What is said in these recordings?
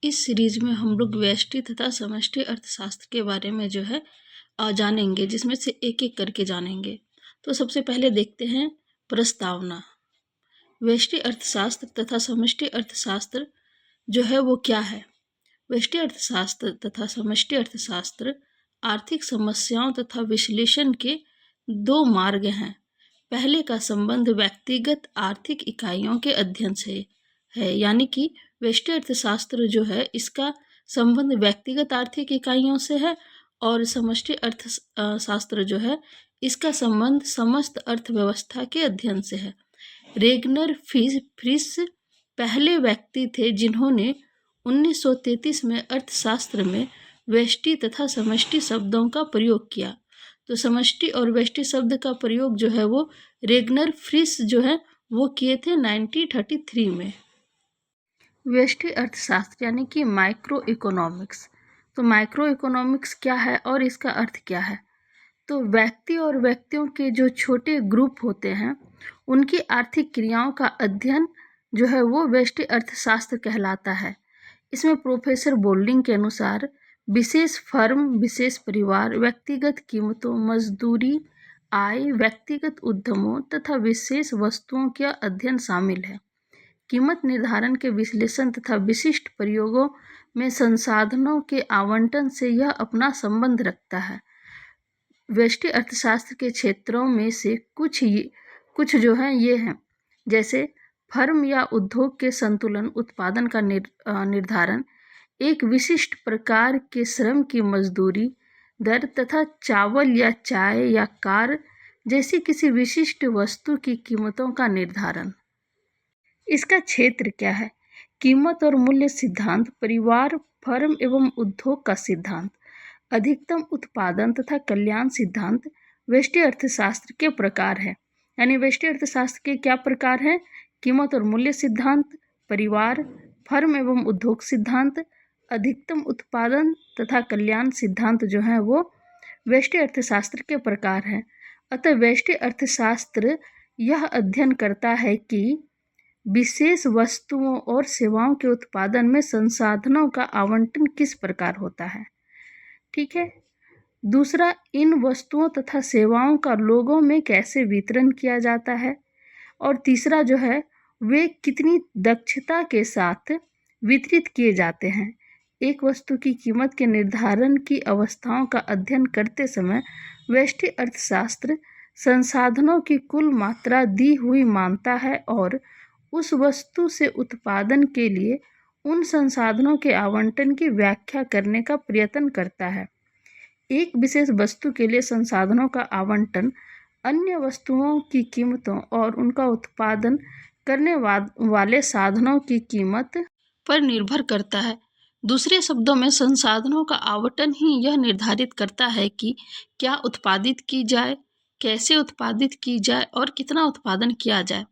इस सीरीज में हम लोग व्यष्टि तथा समष्टि अर्थशास्त्र के बारे में जानेंगे, जिसमें से एक एक करके जानेंगे। तो सबसे पहले देखते हैं प्रस्तावना। व्यष्टि अर्थशास्त्र तथा समष्टि अर्थशास्त्र जो है वो क्या है? व्यष्टि अर्थशास्त्र तथा समष्टि अर्थशास्त्र आर्थिक समस्याओं तथा विश्लेषण के दो मार्ग हैं। पहले का संबंध व्यक्तिगत आर्थिक इकाइयों के अध्ययन से है, यानी कि व्यष्टि अर्थशास्त्र जो है इसका संबंध व्यक्तिगत आर्थिक इकाइयों से है, और समष्टि अर्थशास्त्र जो है इसका संबंध समस्त अर्थव्यवस्था के अध्ययन से है। रेगनर फ्रिस पहले व्यक्ति थे जिन्होंने 1933 में अर्थशास्त्र में व्यष्टि तथा समष्टि शब्दों का प्रयोग किया। तो समष्टि और व्यष्टि शब्द का प्रयोग जो है वो रेगनर फ्रिस जो है वो किए थे 1933 में। व्यष्टि अर्थशास्त्र यानी कि माइक्रो इकोनॉमिक्स। तो माइक्रो इकोनॉमिक्स क्या है और इसका अर्थ क्या है? तो व्यक्ति और व्यक्तियों के जो छोटे ग्रुप होते हैं उनकी आर्थिक क्रियाओं का अध्ययन जो है वो व्यष्टि अर्थशास्त्र कहलाता है। इसमें प्रोफेसर बोल्डिंग के अनुसार विशेष फर्म, विशेष परिवार, व्यक्तिगत कीमतों, मजदूरी, आय, व्यक्तिगत उद्यमों तथा विशेष वस्तुओं का अध्ययन शामिल है। कीमत निर्धारण के विश्लेषण तथा विशिष्ट प्रयोगों में संसाधनों के आवंटन से यह अपना संबंध रखता है। व्यष्टि अर्थशास्त्र के क्षेत्रों में से कुछ जो हैं ये हैं, जैसे फर्म या उद्योग के संतुलन, उत्पादन का निर्धारण, एक विशिष्ट प्रकार के श्रम की मजदूरी दर तथा चावल या चाय या कार जैसी किसी विशिष्ट वस्तु की कीमतों का निर्धारण। इसका क्षेत्र क्या है? कीमत और मूल्य सिद्धांत, परिवार, फर्म एवं उद्योग का सिद्धांत, अधिकतम उत्पादन तथा कल्याण सिद्धांत व्यष्टि अर्थशास्त्र के प्रकार है। यानी व्यष्टि अर्थशास्त्र के क्या प्रकार हैं? कीमत और मूल्य सिद्धांत, परिवार, फर्म एवं उद्योग सिद्धांत, अधिकतम उत्पादन तथा कल्याण सिद्धांत जो है वो व्यष्टि अर्थशास्त्र के प्रकार हैं। अतः व्यष्टि अर्थशास्त्र यह अध्ययन करता है कि विशेष वस्तुओं और सेवाओं के उत्पादन में संसाधनों का आवंटन किस प्रकार होता है। ठीक है। दूसरा, इन वस्तुओं तथा सेवाओं का लोगों में कैसे वितरण किया जाता है। और तीसरा जो है वे कितनी दक्षता के साथ वितरित किए जाते हैं। एक वस्तु की कीमत के निर्धारण की अवस्थाओं का अध्ययन करते समय व्यष्टि अर्थशास्त्र संसाधनों की कुल मात्रा दी हुई मानता है और उस वस्तु से उत्पादन के लिए उन संसाधनों के आवंटन की व्याख्या करने का प्रयत्न करता है। एक विशेष वस्तु के लिए संसाधनों का आवंटन अन्य वस्तुओं की कीमतों और उनका उत्पादन करने वाले साधनों की कीमत पर निर्भर करता है। दूसरे शब्दों में संसाधनों का आवंटन ही यह निर्धारित करता है कि क्या उत्पादित की जाए, कैसे उत्पादित की जाए और कितना उत्पादन किया जाए,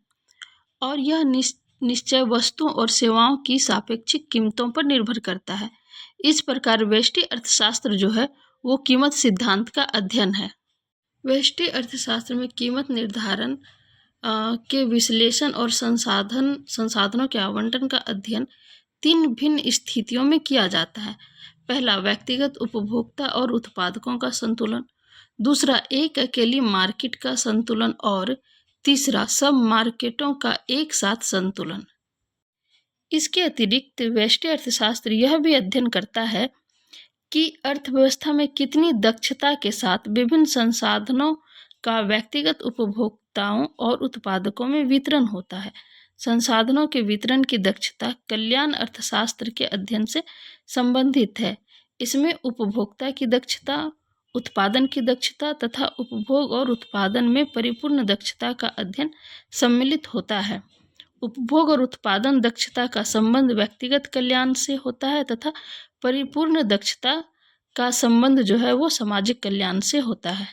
और यह निश्चय वस्तुओं और सेवाओं की सापेक्षिक कीमतों पर निर्भर करता है। इस प्रकार व्यष्टि अर्थशास्त्र जो है वो कीमत सिद्धांत का अध्ययन है। व्यष्टि अर्थशास्त्र में कीमत निर्धारण के विश्लेषण और संसाधनों के आवंटन का अध्ययन तीन भिन्न स्थितियों में किया जाता है। पहला, व्यक्तिगत उपभोक्ता और उत्पादकों का संतुलन। दूसरा, एक अकेली मार्केट का संतुलन। और तीसरा, सब मार्केटों का एक साथ संतुलन। इसके अतिरिक्त व्यष्टि अर्थशास्त्र यह भी अध्ययन करता है कि अर्थव्यवस्था में कितनी दक्षता के साथ विभिन्न संसाधनों का व्यक्तिगत उपभोक्ताओं और उत्पादकों में वितरण होता है। संसाधनों के वितरण की दक्षता कल्याण अर्थशास्त्र के अध्ययन से संबंधित है। इसमें उपभोक्ता की दक्षता, उत्पादन की दक्षता तथा उपभोग और उत्पादन में परिपूर्ण दक्षता का अध्ययन सम्मिलित होता है। उपभोग और उत्पादन दक्षता का संबंध व्यक्तिगत कल्याण से होता है तथा परिपूर्ण दक्षता का संबंध जो है वो सामाजिक कल्याण से होता है।